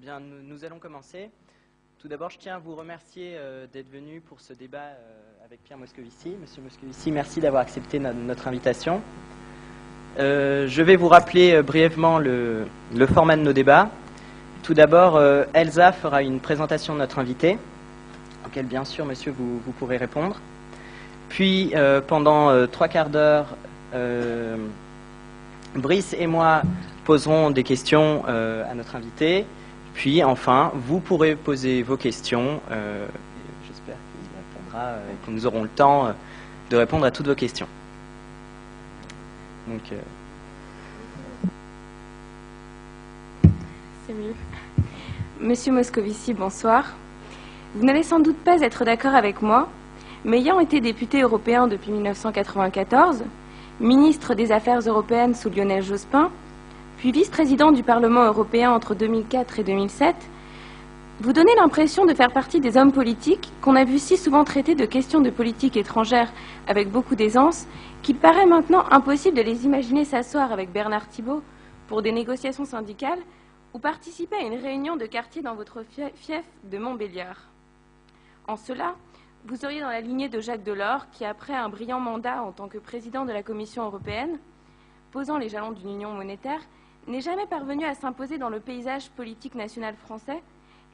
Bien, nous allons commencer. Tout d'abord, je tiens à vous remercier d'être venu pour ce débat avec Pierre Moscovici. Monsieur Moscovici, merci d'avoir accepté notre invitation. Je vais vous rappeler brièvement le format de nos débats. Tout d'abord, Elsa fera une présentation de notre invité, auquel, bien sûr, monsieur, vous pourrez répondre. Puis, pendant 3 quarts d'heure, Brice et moi poserons des questions à notre invité. Puis, enfin, vous pourrez poser vos questions. J'espère qu'il répondra et que nous aurons le temps de répondre à toutes vos questions. Donc, c'est mieux. Monsieur Moscovici, bonsoir. Vous n'allez sans doute pas être d'accord avec moi, mais ayant été député européen depuis 1994, ministre des Affaires européennes sous Lionel Jospin, puis vice-président du Parlement européen entre 2004 et 2007, vous donnez l'impression de faire partie des hommes politiques qu'on a vu si souvent traiter de questions de politique étrangère avec beaucoup d'aisance qu'il paraît maintenant impossible de les imaginer s'asseoir avec Bernard Thibault pour des négociations syndicales ou participer à une réunion de quartier dans votre fief de Montbéliard. En cela, vous seriez dans la lignée de Jacques Delors qui, après un brillant mandat en tant que président de la Commission européenne, posant les jalons d'une union monétaire, n'est jamais parvenu à s'imposer dans le paysage politique national français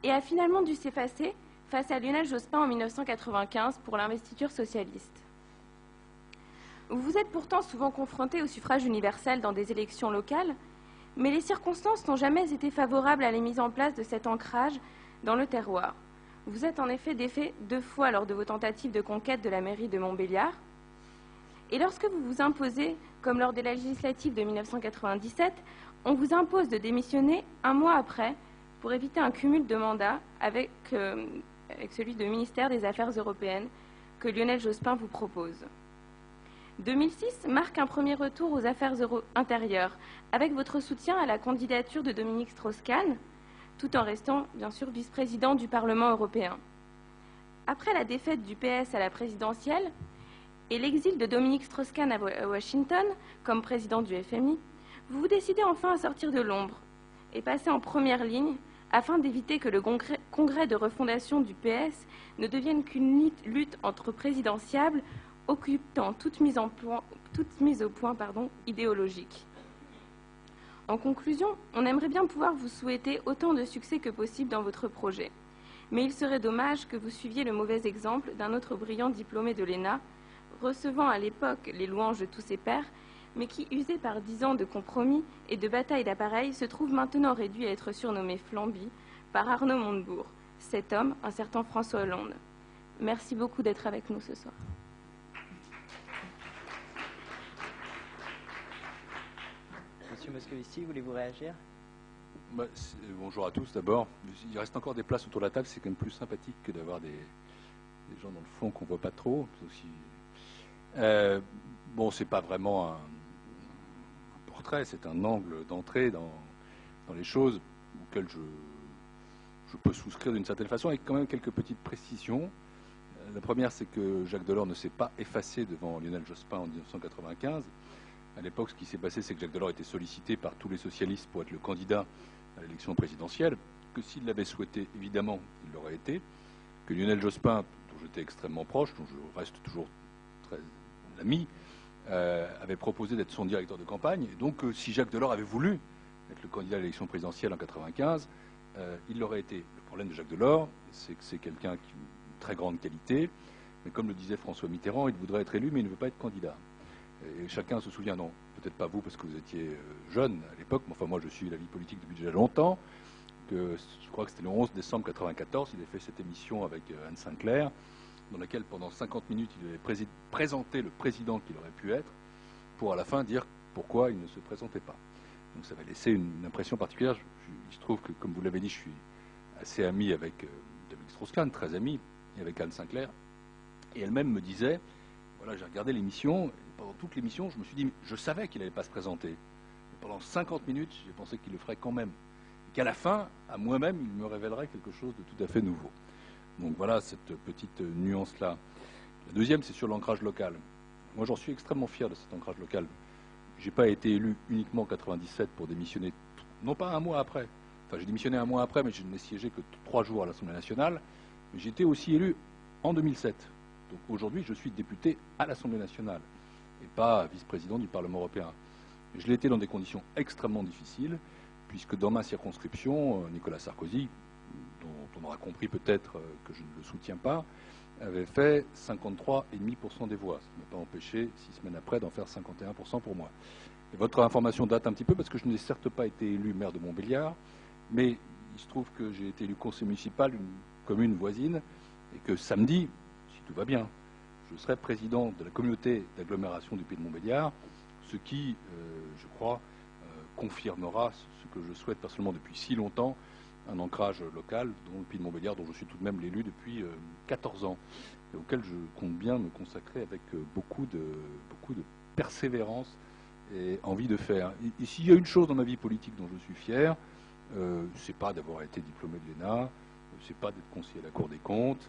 et a finalement dû s'effacer face à Lionel Jospin en 1995 pour l'investiture socialiste. Vous vous êtes pourtant souvent confronté au suffrage universel dans des élections locales, mais les circonstances n'ont jamais été favorables à la mise en place de cet ancrage dans le terroir. Vous êtes en effet défait 2 fois lors de vos tentatives de conquête de la mairie de Montbéliard. Et lorsque vous vous imposez, comme lors des législatives de 1997, on vous impose de démissionner 1 mois après pour éviter un cumul de mandats avec celui de ministère des Affaires européennes que Lionel Jospin vous propose. 2006 marque un premier retour aux affaires intérieures avec votre soutien à la candidature de Dominique Strauss-Kahn, tout en restant bien sûr vice-président du Parlement européen. Après la défaite du PS à la présidentielle et l'exil de Dominique Strauss-Kahn à Washington comme président du FMI, vous vous décidez enfin à sortir de l'ombre et passer en première ligne afin d'éviter que le congrès de refondation du PS ne devienne qu'une lutte entre présidentiables occupant toute mise au point idéologique. En conclusion, on aimerait bien pouvoir vous souhaiter autant de succès que possible dans votre projet. Mais il serait dommage que vous suiviez le mauvais exemple d'un autre brillant diplômé de l'ENA, recevant à l'époque les louanges de tous ses pairs, mais qui, usé par 10 ans de compromis et de batailles d'appareils, se trouve maintenant réduit à être surnommé Flamby par Arnaud Montebourg, cet homme, un certain François Hollande. Merci beaucoup d'être avec nous ce soir. monsieur Moscovici, voulez-vous réagir? Bonjour à tous d'abord. Il reste encore des places autour de la table, c'est quand même plus sympathique que d'avoir des gens dans le fond qu'on ne voit pas trop. Bon, c'est pas vraiment un portrait, c'est un angle d'entrée dans les choses auxquelles je peux souscrire d'une certaine façon, avec quand même quelques petites précisions. La première, c'est que Jacques Delors ne s'est pas effacé devant Lionel Jospin en 1995. À l'époque, ce qui s'est passé, c'est que Jacques Delors était sollicité par tous les socialistes pour être le candidat à l'élection présidentielle, que s'il l'avait souhaité, évidemment, il l'aurait été, que Lionel Jospin, dont j'étais extrêmement proche, dont je reste toujours très ami, avait proposé d'être son directeur de campagne. Et donc, si Jacques Delors avait voulu être le candidat à l'élection présidentielle en 1995, il l'aurait été. Le problème de Jacques Delors, c'est que c'est quelqu'un qui a une très grande qualité, mais comme le disait François Mitterrand, il voudrait être élu, mais il ne veut pas être candidat. Et chacun se souvient, non, peut-être pas vous parce que vous étiez jeune à l'époque, mais enfin moi je suis la vie politique depuis déjà longtemps, que je crois que c'était le 11 décembre 1994, il a fait cette émission avec Anne Sinclair, dans laquelle pendant 50 minutes il avait présenté le président qu'il aurait pu être, pour à la fin dire pourquoi il ne se présentait pas. Donc ça va laisser une impression particulière. Il se trouve que, comme vous l'avez dit, je suis assez ami avec Dominique Strauss-Kahn, très ami, et avec Anne Sinclair, et elle-même me disait, voilà, j'ai regardé l'émission, et pendant toute l'émission, je me suis dit, je savais qu'il n'allait pas se présenter. Et pendant 50 minutes, j'ai pensé qu'il le ferait quand même. Et qu'à la fin, à moi-même, il me révélerait quelque chose de tout à fait nouveau. Donc voilà cette petite nuance-là. La deuxième, c'est sur l'ancrage local. Moi, j'en suis extrêmement fier de cet ancrage local. Je n'ai pas été élu uniquement en 1997 pour démissionner, non pas 1 mois après, enfin j'ai démissionné un mois après, mais je n'ai siégé que 3 jours à l'Assemblée nationale. J'ai été aussi élu en 2007. Donc aujourd'hui, je suis député à l'Assemblée nationale et pas vice-président du Parlement européen. Je l'ai été dans des conditions extrêmement difficiles, puisque dans ma circonscription, Nicolas Sarkozy, dont on aura compris peut-être que je ne le soutiens pas, avait fait 53,5% des voix. Ça ne m'a pas empêché, 6 semaines après, d'en faire 51% pour moi. Et votre information date un petit peu, parce que je n'ai certes pas été élu maire de Montbéliard, mais il se trouve que j'ai été élu conseiller municipal d'une commune voisine, et que samedi, si tout va bien, je serai président de la communauté d'agglomération du Pays de Montbéliard, ce qui, je crois, confirmera ce que je souhaite personnellement depuis si longtemps, un ancrage local dans le Pays de Montbéliard, dont je suis tout de même l'élu depuis 14 ans, et auquel je compte bien me consacrer avec beaucoup de persévérance et envie de faire. Et s'il y a une chose dans ma vie politique dont je suis fier, c'est pas d'avoir été diplômé de l'ENA, c'est pas d'être conseiller à la Cour des comptes,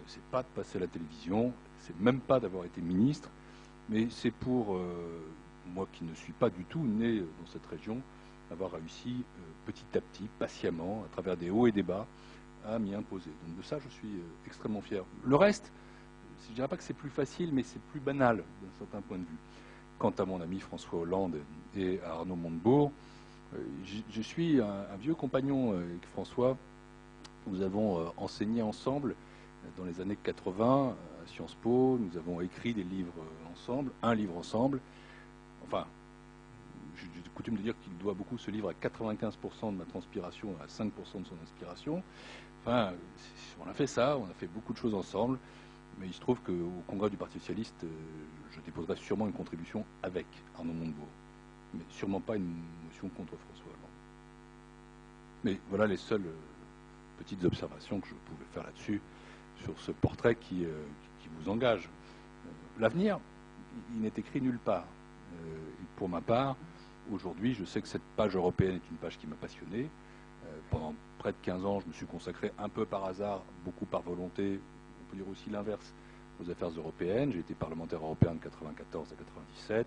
c'est pas de passer à la télévision, c'est même pas d'avoir été ministre, mais c'est pour moi qui ne suis pas du tout né dans cette région, avoir réussi petit à petit, patiemment, à travers des hauts et des bas, à m'y imposer. Donc de ça, je suis extrêmement fier. Le reste, je ne dirais pas que c'est plus facile, mais c'est plus banal d'un certain point de vue. Quant à mon ami François Hollande et à Arnaud Montebourg, je suis un vieux compagnon avec François. Nous avons enseigné ensemble dans les années 80 à Sciences Po. Nous avons écrit des livres ensemble, un livre ensemble. Enfin, j'ai coutume de dire qu'il doit beaucoup ce livre à 95% de ma transpiration, à 5% de son inspiration. Enfin, on a fait ça, on a fait beaucoup de choses ensemble, mais il se trouve qu'au congrès du Parti socialiste, je déposerai sûrement une contribution avec Arnaud Montebourg, mais sûrement pas une motion contre François Hollande. Mais voilà les seules petites observations que je pouvais faire là-dessus, sur ce portrait qui vous engage. L'avenir, il n'est écrit nulle part. Et pour ma part, aujourd'hui, je sais que cette page européenne est une page qui m'a passionné. Pendant près de 15 ans, je me suis consacré un peu par hasard, beaucoup par volonté, on peut dire aussi l'inverse, aux affaires européennes. J'ai été parlementaire européen de 1994 à 1997.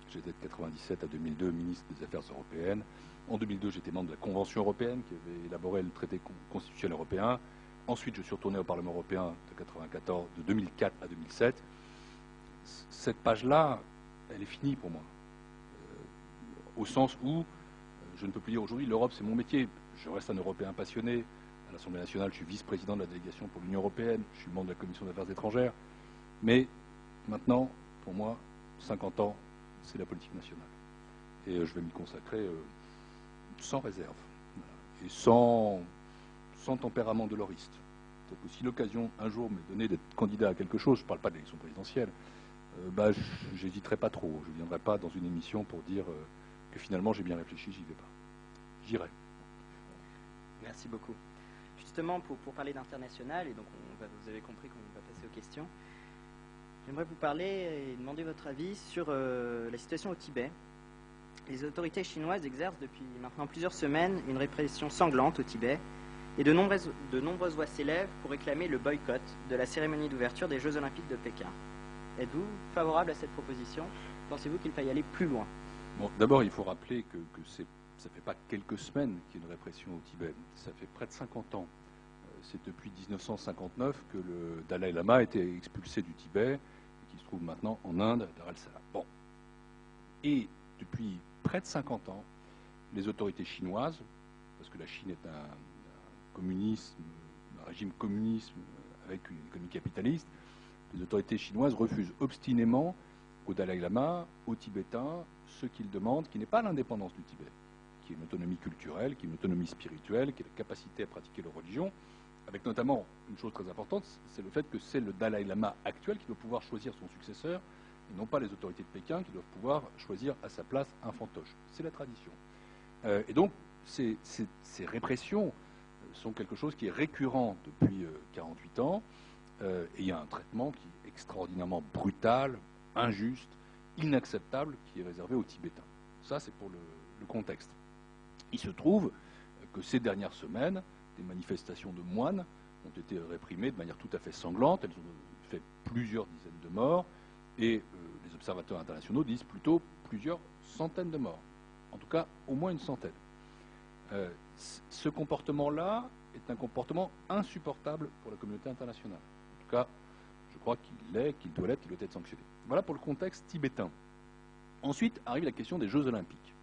J'ai été de 1997 à 2002 ministre des Affaires européennes. En 2002, j'étais membre de la Convention européenne qui avait élaboré le traité constitutionnel européen. Ensuite, je suis retourné au Parlement européen de 2004 à 2007. Cette page-là, elle est finie pour moi. Au sens où, je ne peux plus dire aujourd'hui, l'Europe c'est mon métier. Je reste un Européen passionné. À l'Assemblée nationale, je suis vice-président de la délégation pour l'Union européenne. Je suis membre de la Commission des affaires étrangères. Mais maintenant, pour moi, 50 ans, c'est la politique nationale. Et je vais m'y consacrer sans réserve. Et sans tempérament de loriste. C'est-à-dire que si l'occasion, un jour, m'est donnée d'être candidat à quelque chose, je ne parle pas de l'élection présidentielle, je n'hésiterai pas trop. Je ne viendrai pas dans une émission pour dire que finalement j'ai bien réfléchi, j'y vais pas. J'irai. Merci beaucoup. Justement, pour parler d'international, et donc vous avez compris qu'on va passer aux questions, j'aimerais vous parler et demander votre avis sur la situation au Tibet. Les autorités chinoises exercent depuis maintenant plusieurs semaines une répression sanglante au Tibet, et de nombreuses voix s'élèvent pour réclamer le boycott de la cérémonie d'ouverture des Jeux Olympiques de Pékin. Êtes-vous favorable à cette proposition? Pensez-vous qu'il faille aller plus loin? Bon, d'abord, il faut rappeler que ça ne fait pas quelques semaines qu'il y a une répression au Tibet. Ça fait près de 50 ans. C'est depuis 1959 que le Dalai Lama a été expulsé du Tibet, qui se trouve maintenant en Inde, à Dar el-Salam. Bon. Et depuis près de 50 ans, les autorités chinoises, parce que la Chine est un régime communiste avec une économie capitaliste, les autorités chinoises refusent obstinément au Dalai Lama, aux Tibétains, ce qu'ils demandent, qui n'est pas l'indépendance du Tibet, qui est une autonomie culturelle, qui est une autonomie spirituelle, qui est la capacité à pratiquer leur religion, avec notamment une chose très importante, c'est le fait que c'est le Dalai Lama actuel qui doit pouvoir choisir son successeur, et non pas les autorités de Pékin qui doivent pouvoir choisir à sa place un fantoche. C'est la tradition. Et donc, ces répressions sont quelque chose qui est récurrent depuis 48 ans, et il y a un traitement qui est extraordinairement brutal, injuste, inacceptable, qui est réservé aux Tibétains. Ça, c'est pour le contexte. Il se trouve que ces dernières semaines, des manifestations de moines ont été réprimées de manière tout à fait sanglante. Elles ont fait plusieurs dizaines de morts, et les observateurs internationaux disent plutôt plusieurs centaines de morts. En tout cas, au moins une centaine. Ce comportement-là est un comportement insupportable pour la communauté internationale. En tout cas, je crois qu'il doit l'être, qu'il doit être sanctionné. Voilà pour le contexte tibétain. Ensuite arrive la question des Jeux Olympiques.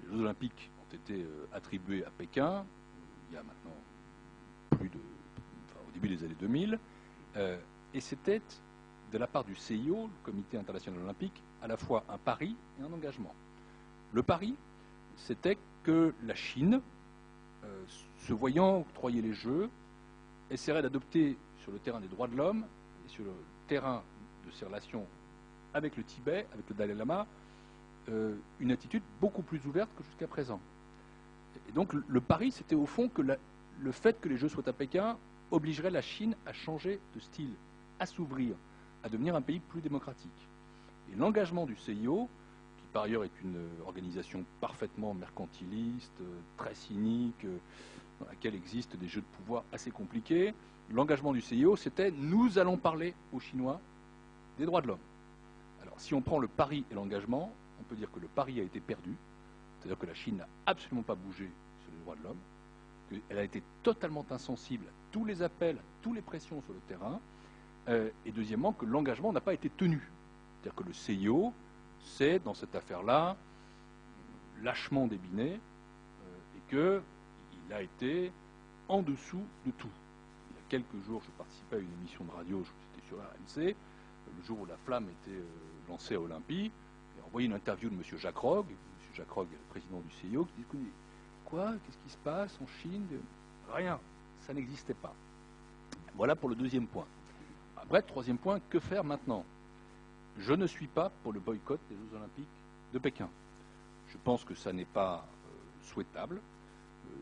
Les Jeux Olympiques ont été attribués à Pékin il y a maintenant au début des années 2000, et c'était de la part du CIO, le Comité international olympique, à la fois un pari et un engagement. Le pari, c'était que la Chine, se voyant octroyer les Jeux, essaierait d'adopter sur le terrain des droits de l'homme et sur le terrain de ses relations avec le Tibet, avec le Dalai Lama, une attitude beaucoup plus ouverte que jusqu'à présent. Et donc le pari, c'était au fond que le fait que les Jeux soient à Pékin obligerait la Chine à changer de style, à s'ouvrir, à devenir un pays plus démocratique. Et l'engagement du CIO, qui par ailleurs est une organisation parfaitement mercantiliste, très cynique, dans laquelle existent des jeux de pouvoir assez compliqués, l'engagement du CIO, c'était « nous allons parler aux Chinois des droits de l'homme ». Alors si on prend le pari et l'engagement, on peut dire que le pari a été perdu, c'est-à-dire que la Chine n'a absolument pas bougé sur les droits de l'homme, qu'elle a été totalement insensible à tous les appels, à toutes les pressions sur le terrain, et deuxièmement que l'engagement n'a pas été tenu. C'est-à-dire que le CIO, c'est dans cette affaire-là lâchement débiné, et qu'il a été en dessous de tout. Il y a quelques jours, je participais à une émission de radio, c'était sur RMC, le jour où la flamme était lancée à Olympie, et on voyait une interview de M. Jacques Rogge. M. Jacques Rogge est le président du CIO, qui dit « Quoi? Qu'est-ce qui se passe en Chine ?» Rien, ça n'existait pas. Voilà pour le deuxième point. Après, troisième point, que faire maintenant? Je ne suis pas pour le boycott des Jeux Olympiques de Pékin. Je pense que ça n'est pas souhaitable.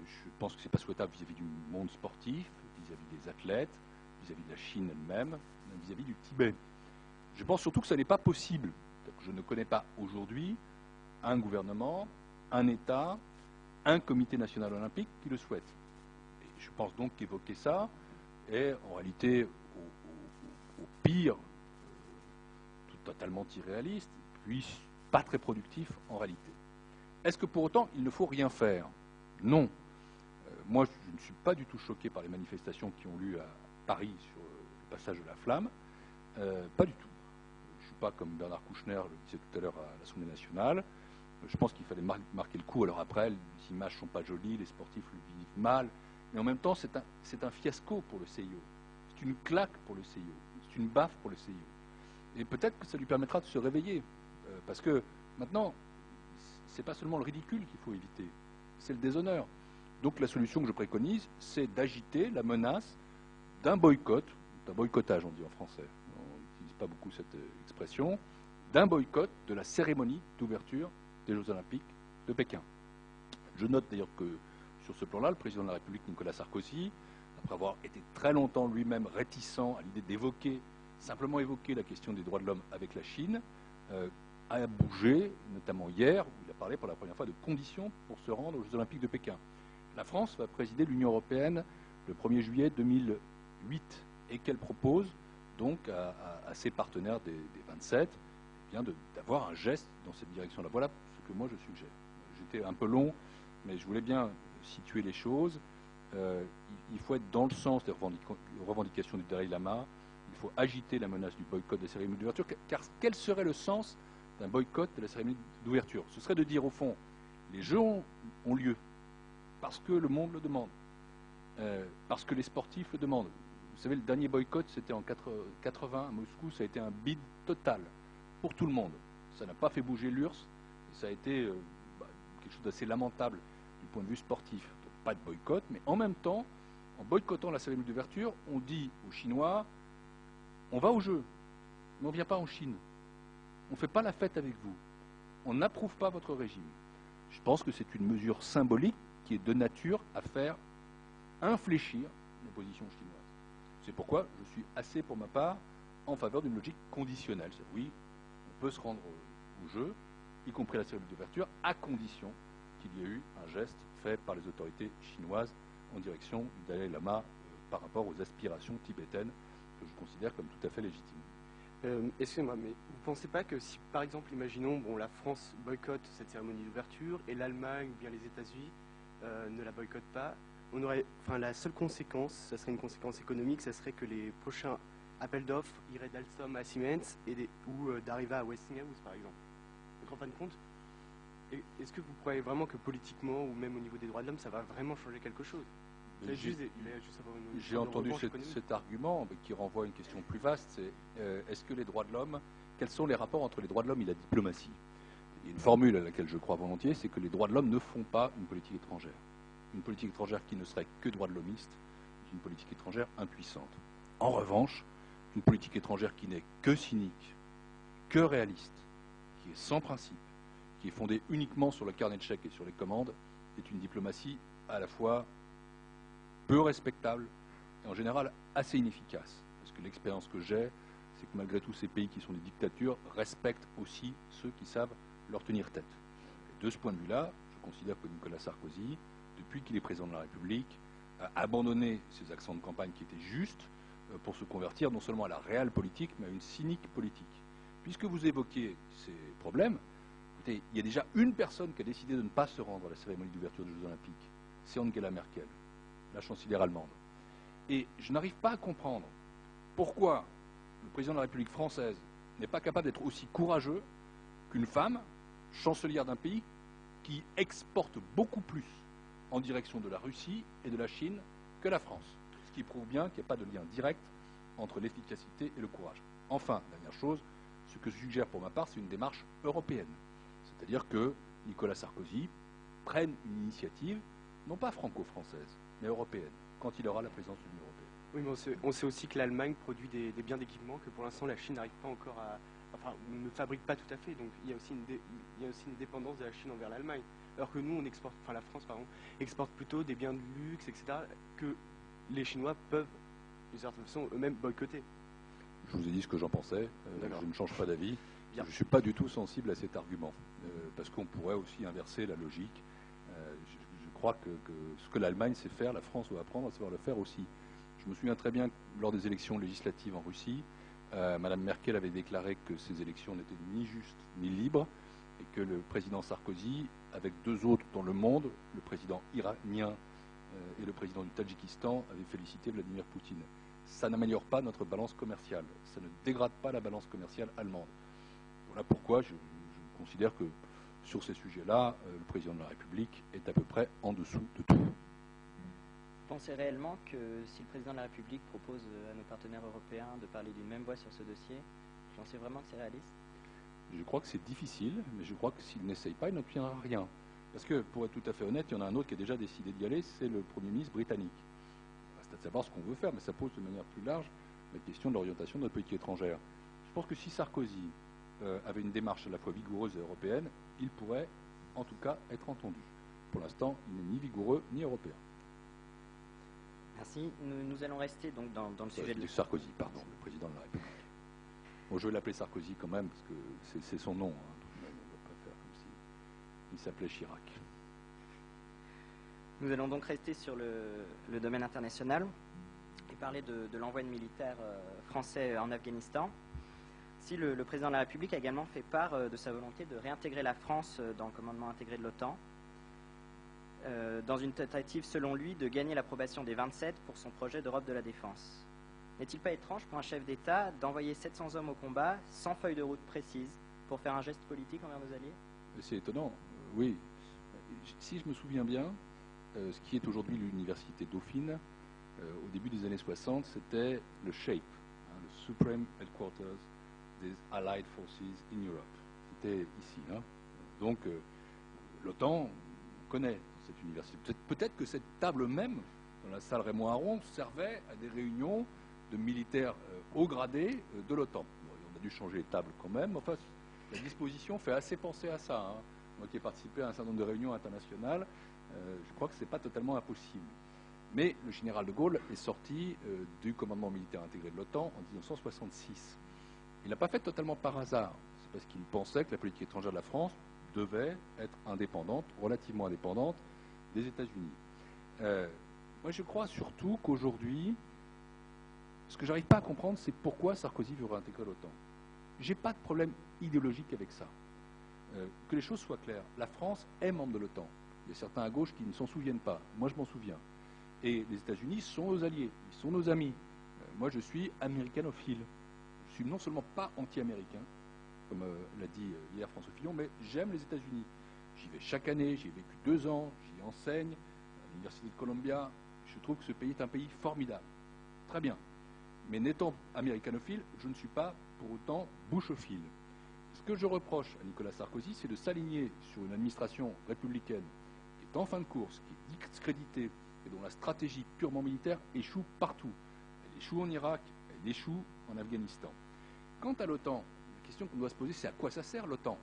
Je pense que ce n'est pas souhaitable vis-à-vis du monde sportif, vis-à-vis des athlètes, vis-à-vis de la Chine elle-même, même vis-à-vis du Tibet. Je pense surtout que ça n'est pas possible. Je ne connais pas aujourd'hui un gouvernement, un État, un comité national olympique qui le souhaite. Et je pense donc qu'évoquer ça est en réalité au pire totalement irréaliste, puis pas très productif en réalité. Est-ce que pour autant il ne faut rien faire? Non. Moi je ne suis pas du tout choqué par les manifestations qui ont lieu à Paris sur le passage de la flamme. Pas du tout. Je ne suis pas comme Bernard Kouchner le disait tout à l'heure à l'Assemblée nationale. Je pense qu'il fallait marquer le coup. Alors après, les images ne sont pas jolies, les sportifs le vivent mal, mais en même temps c'est un fiasco pour le CIO. C'est une claque pour le CIO. C'est une baffe pour le CIO. Et peut-être que ça lui permettra de se réveiller. Parce que maintenant, ce n'est pas seulement le ridicule qu'il faut éviter, c'est le déshonneur. Donc la solution que je préconise, c'est d'agiter la menace d'un boycottage on dit en français, on n'utilise pas beaucoup cette expression, d'un boycott de la cérémonie d'ouverture des Jeux Olympiques de Pékin. Je note d'ailleurs que sur ce plan-là, le président de la République, Nicolas Sarkozy, après avoir été très longtemps lui-même réticent à l'idée simplement évoquer la question des droits de l'homme avec la Chine, a bougé, notamment hier, où il a parlé pour la première fois de conditions pour se rendre aux Jeux Olympiques de Pékin. La France va présider l'Union européenne le 1er juillet 2008 et qu'elle propose donc à ses partenaires des 27 d'avoir un geste dans cette direction-là. Voilà ce que moi je suggère. J'étais un peu long, mais je voulais bien situer les choses. Il faut être dans le sens des revendications du Dalai Lama. Il faut agiter la menace du boycott des cérémonies d'ouverture, car quel serait le sens d'un boycott de la cérémonie d'ouverture? Ce serait de dire, au fond, les Jeux ont lieu parce que le monde le demande, parce que les sportifs le demandent. Vous savez, le dernier boycott, c'était en 80 à Moscou, ça a été un bide total pour tout le monde. Ça n'a pas fait bouger l'URSS, ça a été quelque chose d'assez lamentable du point de vue sportif. Donc, pas de boycott, mais en même temps, en boycottant la cérémonie d'ouverture, on dit aux Chinois, on va aux Jeux, mais on ne vient pas en Chine. On ne fait pas la fête avec vous. On n'approuve pas votre régime. Je pense que c'est une mesure symbolique qui est de nature à faire infléchir la position chinoise. C'est pourquoi je suis assez, pour ma part, en faveur d'une logique conditionnelle. Oui, on peut se rendre aux Jeux, y compris la cérémonie d'ouverture, à condition qu'il y ait eu un geste fait par les autorités chinoises en direction du Dalai Lama par rapport aux aspirations tibétaines que je considère comme tout à fait légitimes. Excusez-moi, mais vous ne pensez pas que si, par exemple, imaginons, la France boycotte cette cérémonie d'ouverture et l'Allemagne ou bien les États-Unis ne la boycotte pas, la seule conséquence, ça serait une conséquence économique, ça serait que les prochains appels d'offres iraient d'Alstom à Siemens ou d'Areva à Westinghouse, par exemple. Donc en fin de compte, est-ce que vous croyez vraiment que politiquement ou même au niveau des droits de l'homme, ça va vraiment changer quelque chose? J'ai entendu cet argument qui renvoie à une question plus vaste, c'est est-ce que les droits de l'homme, quels sont les rapports entre les droits de l'homme et la diplomatie? Il y a une formule à laquelle je crois volontiers, c'est que les droits de l'homme ne font pas une politique étrangère. Une politique étrangère qui ne serait que droits de l'hommiste est une politique étrangère impuissante. En revanche, une politique étrangère qui n'est que cynique, que réaliste, qui est sans principe, qui est fondée uniquement sur le carnet de chèques et sur les commandes, est une diplomatie à la fois peu respectable et en général assez inefficace. Parce que l'expérience que j'ai, c'est que malgré tout ces pays qui sont des dictatures respectent aussi ceux qui savent leur tenir tête. Et de ce point de vue-là, je considère que Nicolas Sarkozy, depuis qu'il est président de la République, a abandonné ses accents de campagne qui étaient justes pour se convertir non seulement à la réelle politique, mais à une cynique politique. Puisque vous évoquez ces problèmes, écoutez, il y a déjà une personne qui a décidé de ne pas se rendre à la cérémonie d'ouverture des Jeux Olympiques, c'est Angela Merkel, la chancelière allemande. Et je n'arrive pas à comprendre pourquoi le président de la République française n'est pas capable d'être aussi courageux qu'une femme, chancelière d'un pays, qui exporte beaucoup plus en direction de la Russie et de la Chine que la France. Ce qui prouve bien qu'il n'y a pas de lien direct entre l'efficacité et le courage. Enfin, dernière chose, ce que je suggère pour ma part, c'est une démarche européenne. C'est-à-dire que Nicolas Sarkozy prenne une initiative, non pas franco-française, mais européenne, quand il aura la présidence de l'Union européenne. Oui, mais on sait aussi que l'Allemagne produit des biens d'équipement que pour l'instant la Chine n'arrive pas encore à... Enfin, ne fabrique pas tout à fait, donc il y a aussi une dépendance de la Chine envers l'Allemagne. Alors que nous, la France, exporte plutôt des biens de luxe, etc., que les Chinois peuvent, d'une certaine façon, eux-mêmes boycotter. Je vous ai dit ce que j'en pensais, je ne change pas d'avis. Je ne suis pas du tout sensible à cet argument, parce qu'on pourrait aussi inverser la logique. Je crois que ce que l'Allemagne sait faire, la France doit apprendre à savoir le faire aussi. Je me souviens très bien que lors des élections législatives en Russie, Mme Merkel avait déclaré que ces élections n'étaient ni justes ni libres, et que le président Sarkozy, avec deux autres dans le monde, le président iranien et le président du Tadjikistan, avait félicité Vladimir Poutine. Ça n'améliore pas notre balance commerciale, ça ne dégrade pas la balance commerciale allemande. Voilà pourquoi je considère que sur ces sujets-là, le président de la République est à peu près en dessous de tout. Vous pensez réellement que si le président de la République propose à nos partenaires européens de parler d'une même voix sur ce dossier, vous pensez vraiment que c'est réaliste? Je crois que c'est difficile, mais je crois que s'il n'essaye pas, il n'obtiendra rien. Parce que, pour être tout à fait honnête, il y en a un autre qui a déjà décidé d'y aller, c'est le Premier ministre britannique. C'est à savoir ce qu'on veut faire, mais ça pose de manière plus large la question de l'orientation de notre politique étrangère. Je pense que si Sarkozy avait une démarche à la fois vigoureuse et européenne, il pourrait, en tout cas, être entendu. Pour l'instant, il n'est ni vigoureux ni européen. Merci. Nous allons rester donc dans le sujet de Sarkozy, pardon, le président de la République. Bon, je vais l'appeler Sarkozy quand même, parce que c'est son nom. Hein. On ne va pas faire comme s'il s'appelait Chirac. Nous allons donc rester sur le domaine international et parler de l'envoi de militaires français en Afghanistan. Si le président de la République a également fait part de sa volonté de réintégrer la France dans le commandement intégré de l'OTAN, dans une tentative, selon lui, de gagner l'approbation des 27 pour son projet d'Europe de la défense. N'est-il pas étrange pour un chef d'État d'envoyer 700 hommes au combat sans feuille de route précise pour faire un geste politique envers nos alliés? C'est étonnant, oui. Si je me souviens bien, ce qui est aujourd'hui l'université Dauphine, au début des années 60, c'était le SHAPE, le Supreme Headquarters des Allied Forces in Europe. C'était ici. Hein. Donc, l'OTAN, on connaît cette université. Peut-être que cette table même, dans la salle Raymond Aron, servait à des réunions de militaires haut gradés de l'OTAN. Bon, on a dû changer les tables quand même. Enfin, la disposition fait assez penser à ça. Hein. Moi qui ai participé à un certain nombre de réunions internationales, je crois que ce n'est pas totalement impossible. Mais le général de Gaulle est sorti du commandement militaire intégré de l'OTAN en 1966. Il n'a pas fait totalement par hasard. C'est parce qu'il pensait que la politique étrangère de la France devait être indépendante, relativement indépendante, des États-Unis. Moi, je crois surtout qu'aujourd'hui, ce que j'arrive pas à comprendre, c'est pourquoi Sarkozy veut réintégrer l'OTAN. J'ai pas de problème idéologique avec ça. Que les choses soient claires. La France est membre de l'OTAN. Il y a certains à gauche qui ne s'en souviennent pas. Moi, je m'en souviens. Et les États-Unis sont nos alliés, ils sont nos amis. Moi, je suis américanophile. Je suis non seulement pas anti-américain, comme l'a dit hier François Fillon, mais j'aime les États-Unis. J'y vais chaque année, j'y ai vécu 2 ans, j'y enseigne à l'Université de Columbia. Je trouve que ce pays est un pays formidable. Très bien. Mais n'étant américanophile, je ne suis pas pour autant bushophile. Ce que je reproche à Nicolas Sarkozy, c'est de s'aligner sur une administration républicaine qui est en fin de course, qui est discréditée et dont la stratégie purement militaire échoue partout. Elle échoue en Irak, elle échoue en Afghanistan. Quant à l'OTAN, la question qu'on doit se poser, c'est à quoi ça sert l'OTAN?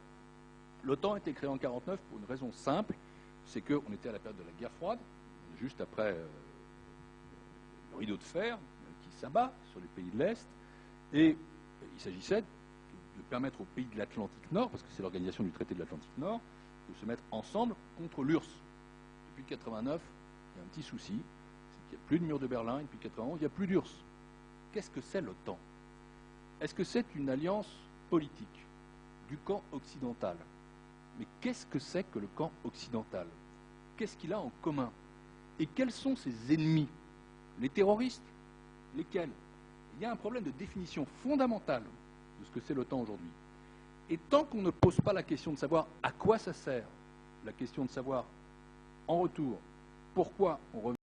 L'OTAN a été créée en 1949 pour une raison simple, c'est qu'on était à la période de la guerre froide, juste après le rideau de fer qui s'abat sur les pays de l'Est, et il s'agissait de permettre aux pays de l'Atlantique Nord, parce que c'est l'organisation du traité de l'Atlantique Nord, de se mettre ensemble contre l'URSS. Depuis 1989, il y a un petit souci, c'est qu'il n'y a plus de mur de Berlin, et depuis 1991, il n'y a plus d'URSS. Qu'est-ce que c'est l'OTAN? Est-ce que c'est une alliance politique du camp occidental? Mais qu'est-ce que c'est que le camp occidental? Qu'est-ce qu'il a en commun? Et quels sont ses ennemis? Les terroristes? Lesquels? Il y a un problème de définition fondamentale de ce que c'est l'OTAN aujourd'hui. Et tant qu'on ne pose pas la question de savoir à quoi ça sert, la question de savoir, en retour, pourquoi on revient